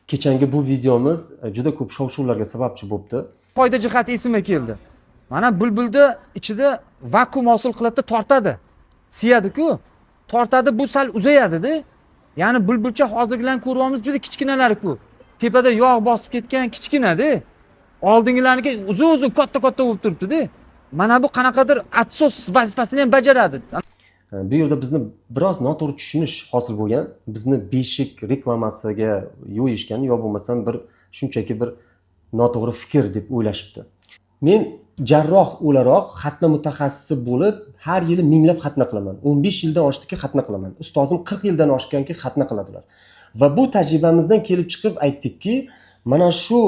Kechangi bu videomiz juda ko'p shov-shuvlarga sababchi bo'libdi. Foyda jihati esimga keldi. Mana bulbulda ichida vakuum hosil qiladi, tortadi. Siyadi-ku. Tortadi, bu sal uzayadi-da. Ya'ni bulbulcha hozirgilarni ko'ryapmiz, juda kichkinalari-ku. Tepada yog' bosib ketgan kichkina-da. Oldingilarniki uzun-uzun, katta-katta bo'lib turibdi-da. Mana bu qanaqadir atsos vazifasini ham bajaradi. Bu yerda bizni biroz noto'g'ri tushunish hosil bo'lgan. Bizni beshik reklamasiga yo'yishgan, yo bo'lmasam bir shunchaki bir noto'g'ri fikr deb o'ylashibdi. Men jarroh o'laroq xatna mutaxassisi bo'lib, har yili minglab xatna qilaman. 15 yildan oshdiki xatna qilaman. Ustozim 40 yildan oshganki xatna qiladilar. Va bu tajribamizdan kelib chiqib aytdikki, mana shu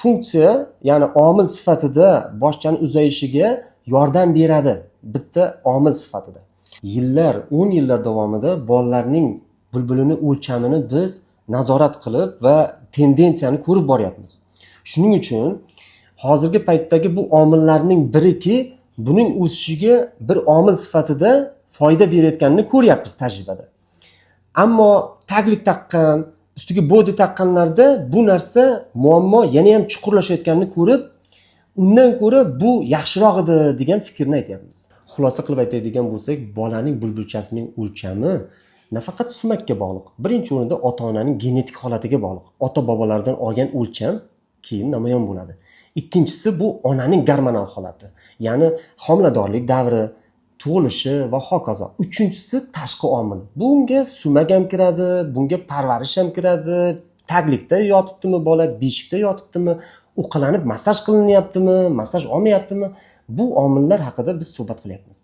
funksiya, ya'ni omil sifatida boshchani uzayishiga yordam beradi. Bitta omil sifatida. Yillar, 10 yillar davomida bolalarning bulbulini o'lchamini biz nazorat qilib va tendensiyani ko'rib boryapmiz. Shuning uchun hozirgi paytdagi bu omillarning biriki buning o'sishiga bir omil sifatida foyda berayotganini ko'ryapmiz tajribada. Ammo taglik taqqan, ustiga bodi taqqanlarda bu narsa muammo yana ham chuqurlashayotganini ko'rib, undan ko'ra bu yaxshiroq edi degan fikrni aytyapmiz. Xulosa qilib aytadigan bo'lsak, bolaning bulbulchasining o'lchami nafaqat sumakka bog'liq. Birinchi o'rinda ota-onaning genetik holatiga bog'liq. Ota-bobolardan olgan o'lcham keyin namoyon bo'ladi. Ikkinchisi bu onaning gormonal holati. Ya'ni homiladorlik davri, tug'ilishi va hokazo. Uchinchisi tashqi omil. Bunga sumak ham kiradi, bunga parvarish ham kiradi. Taglikda yotibdimi bola, beshikda yotibdimi, uqalanib massaj qilinyaptimi, massaj olmayaptimi? Bu omillar haqida biz suhbat qilyapmiz.